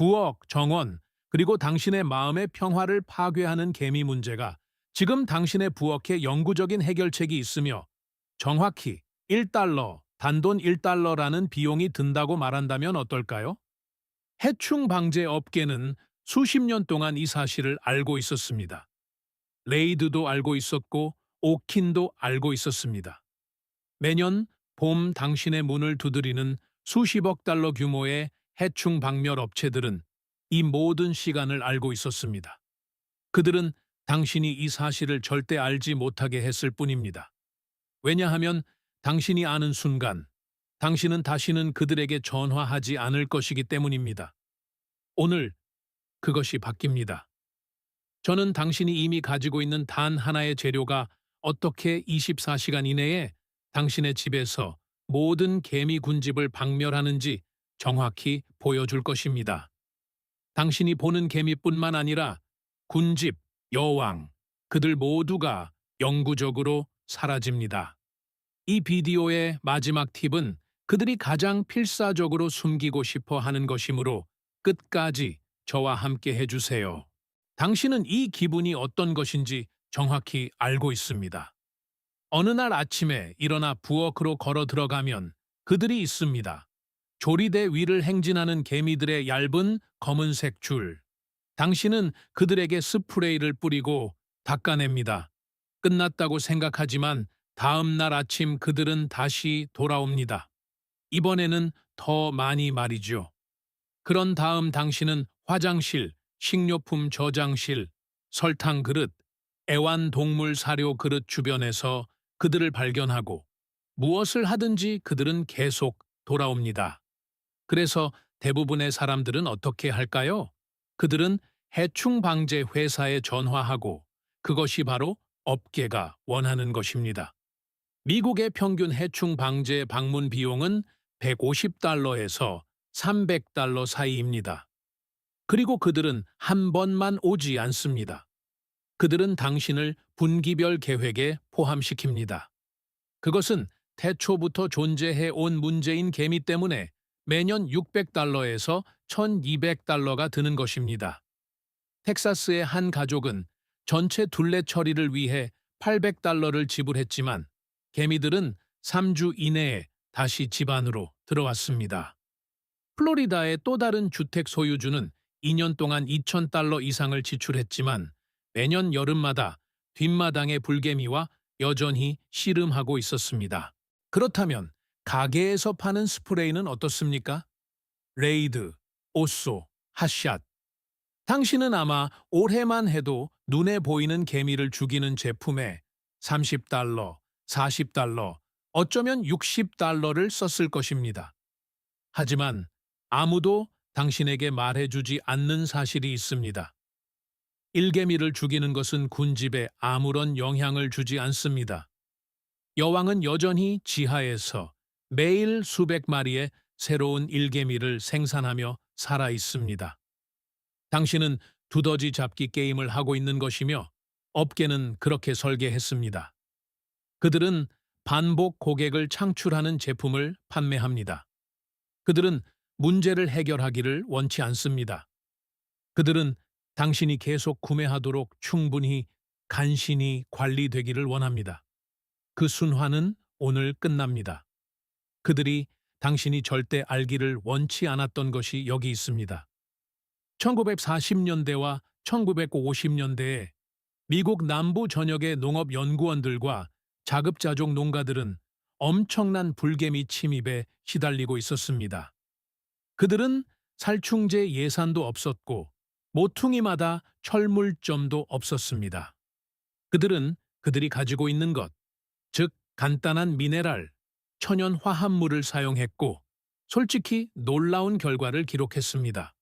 부엌, 정원, 그리고 당신의 마음의 평화를 파괴하는 개미 문제가 지금 당신의 부엌에 영구적인 해결책이 있으며 정확히 1달러, 단돈 1달러라는 비용이 든다고 말한다면 어떨까요? 해충 방제 업계는 수십 년 동안 이 사실을 알고 있었습니다. 레이드도 알고 있었고 오킨도 알고 있었습니다. 매년 봄 당신의 문을 두드리는 수십억 달러 규모의 해충 박멸 업체들은 이 모든 시간을 알고 있었습니다. 그들은 당신이 이 사실을 절대 알지 못하게 했을 뿐입니다. 왜냐하면 당신이 아는 순간 당신은 다시는 그들에게 전화하지 않을 것이기 때문입니다. 오늘 그것이 바뀝니다. 저는 당신이 이미 가지고 있는 단 하나의 재료가 어떻게 24시간 이내에 당신의 집에서 모든 개미 군집을 박멸하는지 정확히 보여줄 것입니다. 당신이 보는 개미뿐만 아니라 군집, 여왕, 그들 모두가 영구적으로 사라집니다. 이 비디오의 마지막 팁은 그들이 가장 필사적으로 숨기고 싶어 하는 것이므로 끝까지 저와 함께 해주세요. 당신은 이 기분이 어떤 것인지 정확히 알고 있습니다. 어느 날 아침에 일어나 부엌으로 걸어 들어가면 그들이 있습니다. 조리대 위를 행진하는 개미들의 얇은 검은색 줄. 당신은 그들에게 스프레이를 뿌리고 닦아냅니다. 끝났다고 생각하지만 다음 날 아침 그들은 다시 돌아옵니다. 이번에는 더 많이 말이죠. 그런 다음 당신은 화장실, 식료품 저장실, 설탕 그릇, 애완동물 사료 그릇 주변에서 그들을 발견하고 무엇을 하든지 그들은 계속 돌아옵니다. 그래서 대부분의 사람들은 어떻게 할까요? 그들은 해충 방제 회사에 전화하고 그것이 바로 업계가 원하는 것입니다. 미국의 평균 해충 방제 방문 비용은 150달러에서 300달러 사이입니다. 그리고 그들은 한 번만 오지 않습니다. 그들은 당신을 분기별 계획에 포함시킵니다. 그것은 태초부터 존재해 온 문제인 개미 때문에 매년 600달러에서 1200달러가 드는 것입니다. 텍사스의 한 가족은 전체 둘레 처리를 위해 800달러를 지불했지만 개미들은 3주 이내에 다시 집 안으로 들어왔습니다. 플로리다의 또 다른 주택 소유주는 2년 동안 2,000달러 이상을 지출했지만 매년 여름마다 뒷마당의 불개미와 여전히 씨름하고 있었습니다. 그렇다면 가게에서 파는 스프레이는 어떻습니까? 레이드, 오쏘, 핫샷. 당신은 아마 올해만 해도 눈에 보이는 개미를 죽이는 제품에 30달러, 40달러, 어쩌면 60달러를 썼을 것입니다. 하지만 아무도 당신에게 말해주지 않는 사실이 있습니다. 일개미를 죽이는 것은 군집에 아무런 영향을 주지 않습니다. 여왕은 여전히 지하에서 매일 수백 마리의 새로운 일개미를 생산하며 살아 있습니다. 당신은 두더지 잡기 게임을 하고 있는 것이며 업계는 그렇게 설계했습니다. 그들은 반복 고객을 창출하는 제품을 판매합니다. 그들은 문제를 해결하기를 원치 않습니다. 그들은 당신이 계속 구매하도록 충분히 간신히 관리되기를 원합니다. 그 순환은 오늘 끝납니다. 그들이 당신이 절대 알기를 원치 않았던 것이 여기 있습니다. 1940년대와 1950년대에 미국 남부 전역의 농업연구원들과 자급자족 농가들은 엄청난 불개미 침입에 시달리고 있었습니다. 그들은 살충제 예산도 없었고 모퉁이마다 철물점도 없었습니다. 그들은 그들이 가지고 있는 것, 즉 간단한 미네랄, 천연 화합물을 사용했고 솔직히 놀라운 결과를 기록했습니다.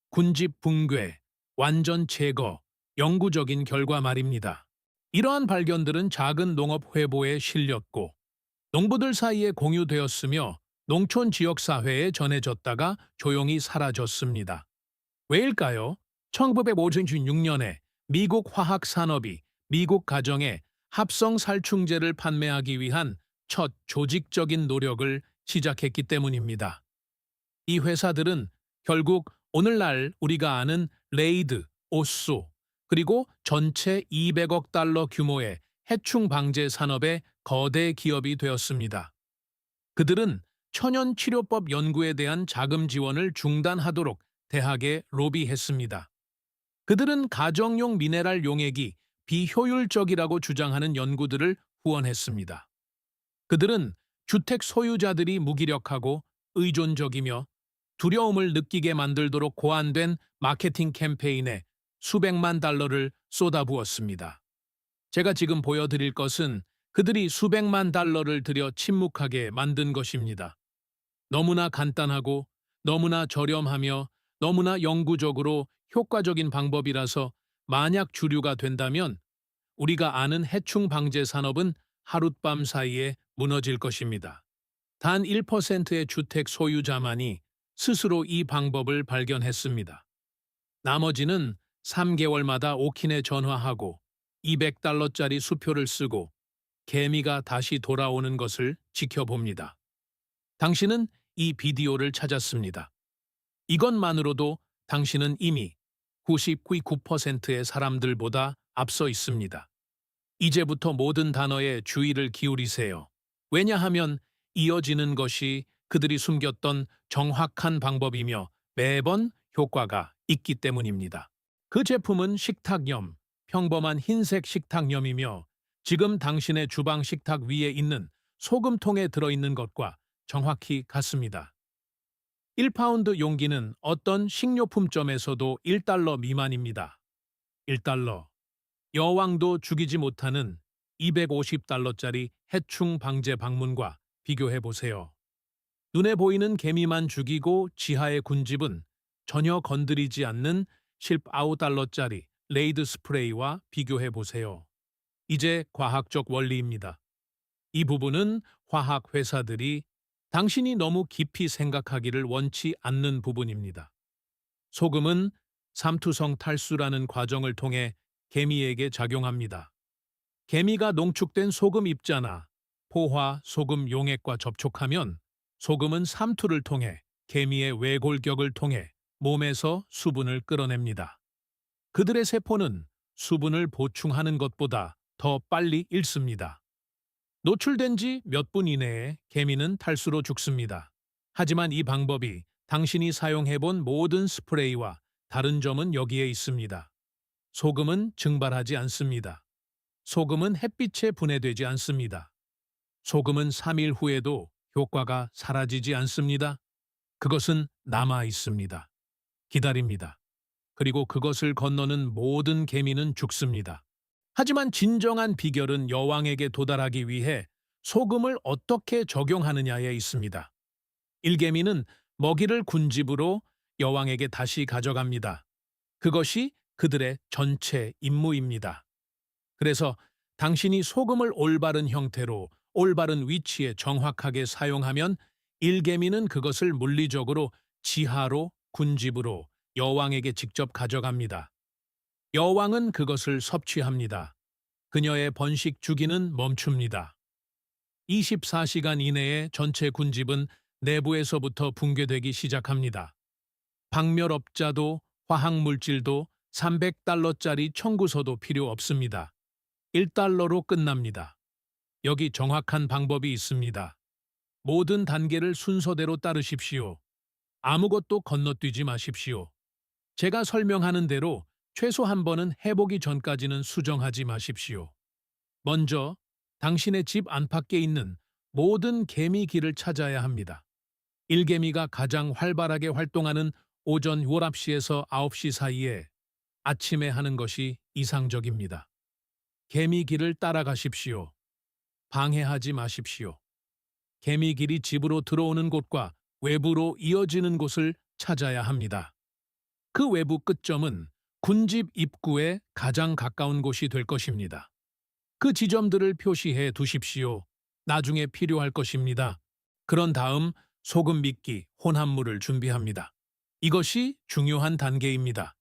군집 붕괴, 완전 제거, 영구적인 결과 말입니다. 이러한 발견들은 작은 농업 회보에 실렸고 농부들 사이에 공유되었으며 농촌 지역사회에 전해졌다가 조용히 사라졌습니다. 왜일까요? 1956년에 미국 화학산업이 미국 가정에 합성 살충제를 판매하기 위한 첫 조직적인 노력을 시작했기 때문입니다. 이 회사들은 결국 오늘날 우리가 아는 레이드, 오쏘, 그리고 전체 200억 달러 규모의 해충 방제 산업의 거대 기업이 되었습니다. 그들은 천연 치료법 연구에 대한 자금 지원을 중단하도록 대학에 로비했습니다. 그들은 가정용 미네랄 용액이 비효율적이라고 주장하는 연구들을 후원했습니다. 그들은 주택 소유자들이 무기력하고 의존적이며 두려움을 느끼게 만들도록 고안된 마케팅 캠페인에 수백만 달러를 쏟아부었습니다. 제가 지금 보여드릴 것은 그들이 수백만 달러를 들여 침묵하게 만든 것입니다. 너무나 간단하고 너무나 저렴하며 너무나 영구적으로 효과적인 방법이라서 만약 주류가 된다면 우리가 아는 해충 방제 산업은 하룻밤 사이에 무너질 것입니다. 단 1%의 주택 소유자만이 스스로 이 방법을 발견했습니다. 나머지는 3개월마다 오킨에 전화하고 200달러짜리 수표를 쓰고 개미가 다시 돌아오는 것을 지켜봅니다. 당신은 이 비디오를 찾았습니다. 이것만으로도 당신은 이미 99.9%의 사람들보다 앞서 있습니다. 이제부터 모든 단어에 주의를 기울이세요. 왜냐하면 이어지는 것이 그들이 숨겼던 정확한 방법이며 매번 효과가 있기 때문입니다. 그 제품은 식탁염, 평범한 흰색 식탁염이며 지금 당신의 주방 식탁 위에 있는 소금통에 들어있는 것과 정확히 같습니다. 1파운드 용기는 어떤 식료품점에서도 1달러 미만입니다. 1달러. 여왕도 죽이지 못하는 250달러짜리 해충 방제 방문과 비교해보세요. 눈에 보이는 개미만 죽이고 지하의 군집은 전혀 건드리지 않는 19달러짜리 레이드 스프레이와 비교해보세요. 이제 과학적 원리입니다. 이 부분은 화학 회사들이 당신이 너무 깊이 생각하기를 원치 않는 부분입니다. 소금은 삼투성 탈수라는 과정을 통해 개미에게 작용합니다. 개미가 농축된 소금 입자나 포화 소금 용액과 접촉하면 소금은 삼투를 통해 개미의 외골격을 통해 몸에서 수분을 끌어냅니다. 그들의 세포는 수분을 보충하는 것보다 더 빨리 잃습니다. 노출된 지 몇 분 이내에 개미는 탈수로 죽습니다. 하지만 이 방법이 당신이 사용해본 모든 스프레이와 다른 점은 여기에 있습니다. 소금은 증발하지 않습니다. 소금은 햇빛에 분해되지 않습니다. 소금은 3일 후에도 효과가 사라지지 않습니다. 그것은 남아 있습니다. 기다립니다. 그리고 그것을 건너는 모든 개미는 죽습니다. 하지만 진정한 비결은 여왕에게 도달하기 위해 소금을 어떻게 적용하느냐에 있습니다. 일개미는 먹이를 군집으로 여왕에게 다시 가져갑니다. 그것이 그들의 전체 임무입니다. 그래서 당신이 소금을 올바른 형태로 올바른 위치에 정확하게 사용하면 일개미는 그것을 물리적으로 지하로 군집으로 여왕에게 직접 가져갑니다. 여왕은 그것을 섭취합니다. 그녀의 번식 주기는 멈춥니다. 24시간 이내에 전체 군집은 내부에서부터 붕괴되기 시작합니다. 박멸업자도 화학물질도 300달러짜리 청구서도 필요 없습니다. 1달러로 끝납니다. 여기 정확한 방법이 있습니다. 모든 단계를 순서대로 따르십시오. 아무것도 건너뛰지 마십시오. 제가 설명하는 대로 최소 한 번은 해보기 전까지는 수정하지 마십시오. 먼저 당신의 집 안팎에 있는 모든 개미길을 찾아야 합니다. 일개미가 가장 활발하게 활동하는 오전 9시에서 9시 사이에 아침에 하는 것이 이상적입니다. 개미길을 따라가십시오. 방해하지 마십시오. 개미길이 집으로 들어오는 곳과 외부로 이어지는 곳을 찾아야 합니다. 그 외부 끝점은 군집 입구에 가장 가까운 곳이 될 것입니다. 그 지점들을 표시해 두십시오. 나중에 필요할 것입니다. 그런 다음 소금 미끼, 혼합물을 준비합니다. 이것이 중요한 단계입니다.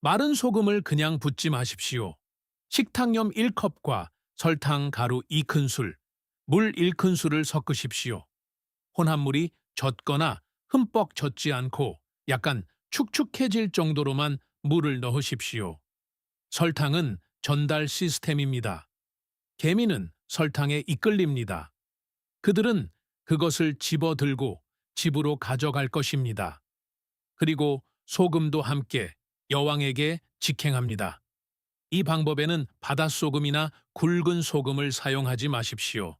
마른 소금을 그냥 붓지 마십시오. 식탁염 1컵과 설탕 가루 2큰술, 물 1큰술을 섞으십시오. 혼합물이 젖거나 흠뻑 젖지 않고 약간 축축해질 정도로만 물을 넣으십시오. 설탕은 전달 시스템입니다. 개미는 설탕에 이끌립니다. 그들은 그것을 집어들고 집으로 가져갈 것입니다. 그리고 소금도 함께 여왕에게 직행합니다. 이 방법에는 바닷소금이나 굵은 소금을 사용하지 마십시오.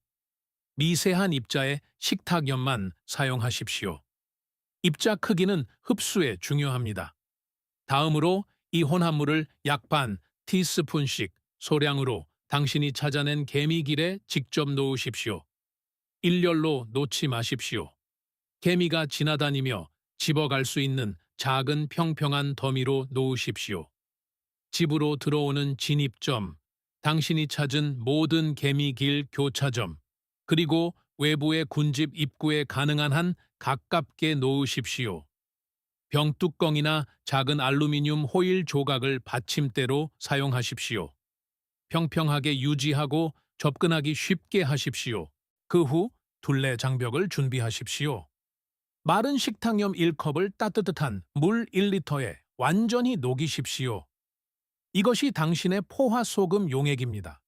미세한 입자의 식탁염만 사용하십시오. 입자 크기는 흡수에 중요합니다. 다음으로 이 혼합물을 약 반 티스푼씩 소량으로 당신이 찾아낸 개미길에 직접 놓으십시오. 일렬로 놓지 마십시오. 개미가 지나다니며 집어갈 수 있는 작은 평평한 더미로 놓으십시오. 집으로 들어오는 진입점, 당신이 찾은 모든 개미길 교차점, 그리고 외부의 군집 입구에 가능한 한 가깝게 놓으십시오. 병뚜껑이나 작은 알루미늄 호일 조각을 받침대로 사용하십시오. 평평하게 유지하고 접근하기 쉽게 하십시오. 그 후 둘레 장벽을 준비하십시오. 마른 식탁염 1컵을 따뜻한 물 1리터에 완전히 녹이십시오. 이것이 당신의 포화 소금 용액입니다.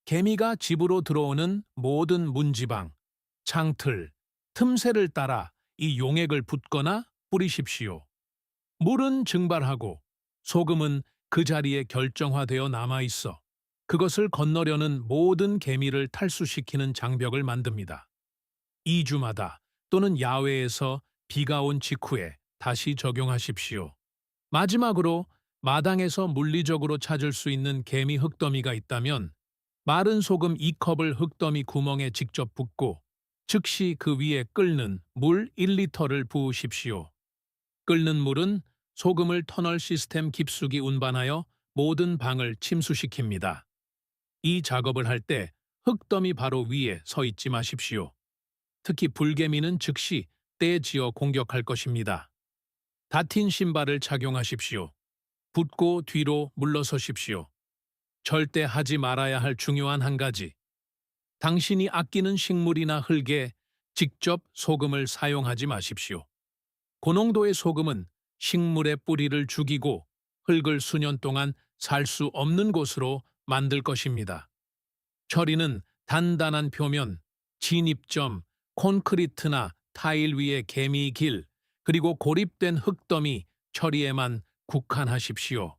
개미가 집으로 들어오는 모든 문지방, 창틀, 틈새를 따라 이 용액을 붓거나 뿌리십시오. 물은 증발하고 소금은 그 자리에 결정화되어 남아있어 그것을 건너려는 모든 개미를 탈수시키는 장벽을 만듭니다. 2주마다 또는 야외에서 비가 온 직후에 다시 적용하십시오. 마지막으로 마당에서 물리적으로 찾을 수 있는 개미 흙더미가 있다면 마른 소금 2컵을 흙더미 구멍에 직접 붓고 즉시 그 위에 끓는 물 1리터를 부으십시오. 끓는 물은 소금을 터널 시스템 깊숙이 운반하여 모든 방을 침수시킵니다. 이 작업을 할 때 흙더미 바로 위에 서 있지 마십시오. 특히 불개미는 즉시 떼지어 공격할 것입니다. 다틴 신발을 착용하십시오. 붓고 뒤로 물러서십시오. 절대 하지 말아야 할 중요한 한 가지. 당신이 아끼는 식물이나 흙에 직접 소금을 사용하지 마십시오. 고농도의 소금은 식물의 뿌리를 죽이고 흙을 수년 동안 살 수 없는 곳으로 만들 것입니다. 처리는 단단한 표면, 진입점, 콘크리트나 타일 위의 개미길, 그리고 고립된 흙더미 처리에만 국한하십시오.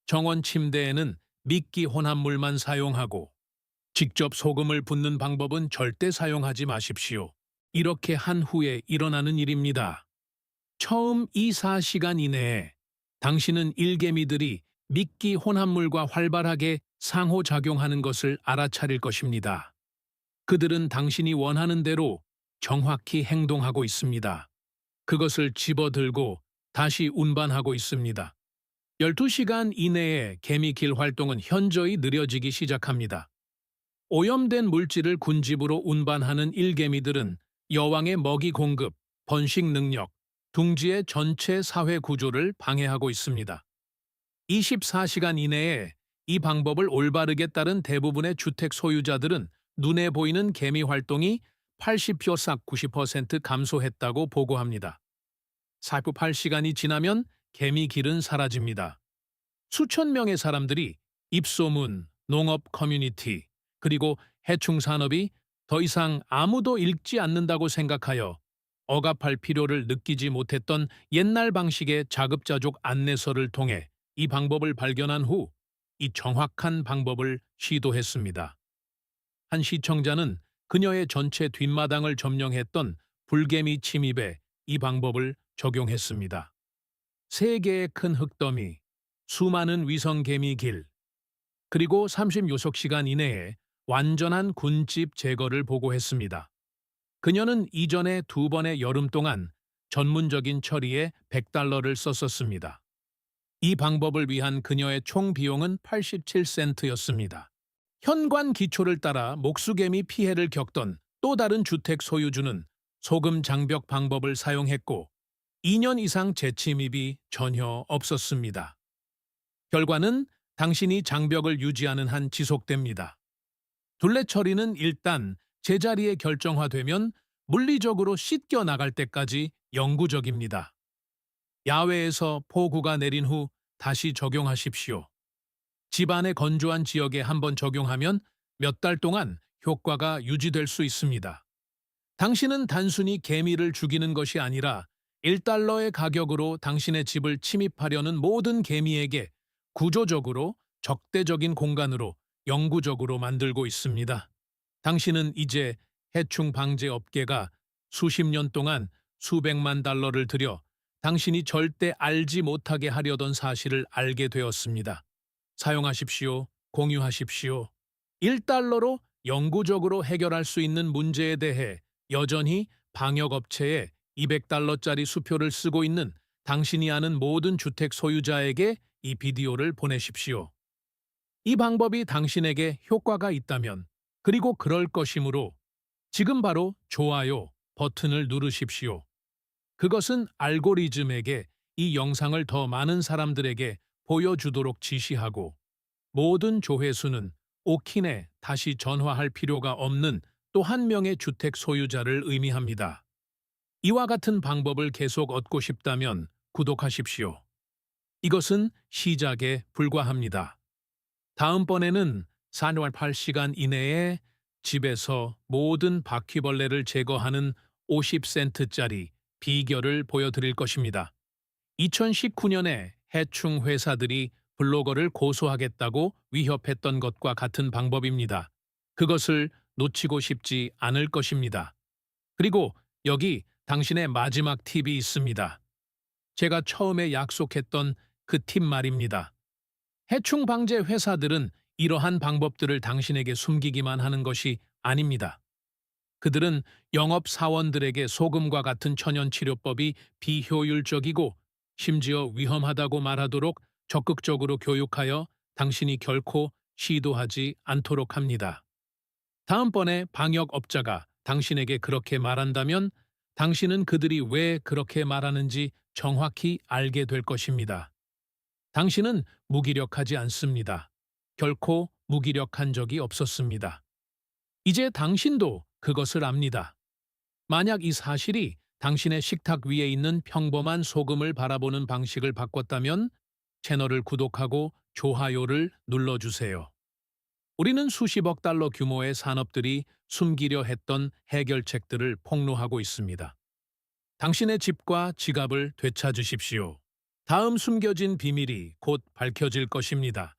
정원 침대에는 미끼 혼합물만 사용하고 직접 소금을 붓는 방법은 절대 사용하지 마십시오. 이렇게 한 후에 일어나는 일입니다. 처음 2~4시간 이내에 당신은 일개미들이 미끼 혼합물과 활발하게 상호작용하는 것을 알아차릴 것입니다. 그들은 당신이 원하는 대로 정확히 행동하고 있습니다. 그것을 집어들고 다시 운반하고 있습니다. 12시간 이내에 개미길 활동은 현저히 느려지기 시작합니다. 오염된 물질을 군집으로 운반하는 일개미들은 여왕의 먹이 공급, 번식 능력, 둥지의 전체 사회 구조를 방해하고 있습니다. 24시간 이내에 이 방법을 올바르게 따른 대부분의 주택 소유자들은 눈에 보이는 개미 활동이 80%싹 90% 감소했다고 보고합니다. 48시간이 지나면 개미길은 사라집니다. 수천 명의 사람들이 입소문, 농업 커뮤니티, 그리고 해충 산업이 더 이상 아무도 읽지 않는다고 생각하여 억압할 필요를 느끼지 못했던 옛날 방식의 자급자족 안내서를 통해 이 방법을 발견한 후 이 정확한 방법을 시도했습니다. 한 시청자는 그녀의 전체 뒷마당을 점령했던 불개미 침입에 이 방법을 적용했습니다. 3개의 큰 흙더미, 수많은 위성개미 길, 그리고 36시간 이내에 완전한 군집 제거를 보고했습니다. 그녀는 이전에 2번의 여름 동안 전문적인 처리에 $100를 썼었습니다. 이 방법을 위한 그녀의 총 비용은 87센트였습니다. 현관 기초를 따라 목수개미 피해를 겪던 또 다른 주택 소유주는 소금 장벽 방법을 사용했고 2년 이상 재침입이 전혀 없었습니다. 결과는 당신이 장벽을 유지하는 한 지속됩니다. 둘레 처리는 일단 제자리에 결정화되면 물리적으로 씻겨 나갈 때까지 영구적입니다. 야외에서 폭우가 내린 후 다시 적용하십시오. 집안의 건조한 지역에 한번 적용하면 몇 달 동안 효과가 유지될 수 있습니다. 당신은 단순히 개미를 죽이는 것이 아니라 1달러의 가격으로 당신의 집을 침입하려는 모든 개미에게 구조적으로 적대적인 공간으로 영구적으로 만들고 있습니다. 당신은 이제 해충 방제 업계가 수십 년 동안 수백만 달러를 들여 당신이 절대 알지 못하게 하려던 사실을 알게 되었습니다. 사용하십시오. 공유하십시오. 1달러로 영구적으로 해결할 수 있는 문제에 대해 여전히 방역업체에 200달러짜리 수표를 쓰고 있는 당신이 아는 모든 주택 소유자에게 이 비디오를 보내십시오. 이 방법이 당신에게 효과가 있다면, 그리고 그럴 것이므로 지금 바로 좋아요 버튼을 누르십시오. 그것은 알고리즘에게 이 영상을 더 많은 사람들에게 보여주도록 지시하고, 모든 조회수는 오킨에 다시 전화할 필요가 없는 또 한 명의 주택 소유자를 의미합니다. 이와 같은 방법을 계속 얻고 싶다면 구독하십시오. 이것은 시작에 불과합니다. 다음번에는 48시간 이내에 집에서 모든 바퀴벌레를 제거하는 50센트짜리 비결을 보여드릴 것입니다. 2019년에 해충 회사들이 블로거를 고소하겠다고 위협했던 것과 같은 방법입니다. 그것을 놓치고 싶지 않을 것입니다. 그리고 여기 당신의 마지막 팁이 있습니다. 제가 처음에 약속했던 그 팁 말입니다. 해충 방제 회사들은 이러한 방법들을 당신에게 숨기기만 하는 것이 아닙니다. 그들은 영업 사원들에게 소금과 같은 천연 치료법이 비효율적이고 심지어 위험하다고 말하도록 적극적으로 교육하여 당신이 결코 시도하지 않도록 합니다. 다음번에 방역업자가 당신에게 그렇게 말한다면 당신은 그들이 왜 그렇게 말하는지 정확히 알게 될 것입니다. 당신은 무기력하지 않습니다. 결코 무기력한 적이 없었습니다. 이제 당신도 그것을 압니다. 만약 이 사실이 당신의 식탁 위에 있는 평범한 소금을 바라보는 방식을 바꿨다면 채널을 구독하고 좋아요를 눌러주세요. 우리는 수십억 달러 규모의 산업들이 숨기려 했던 해결책들을 폭로하고 있습니다. 당신의 집과 지갑을 되찾으십시오. 다음 숨겨진 비밀이 곧 밝혀질 것입니다.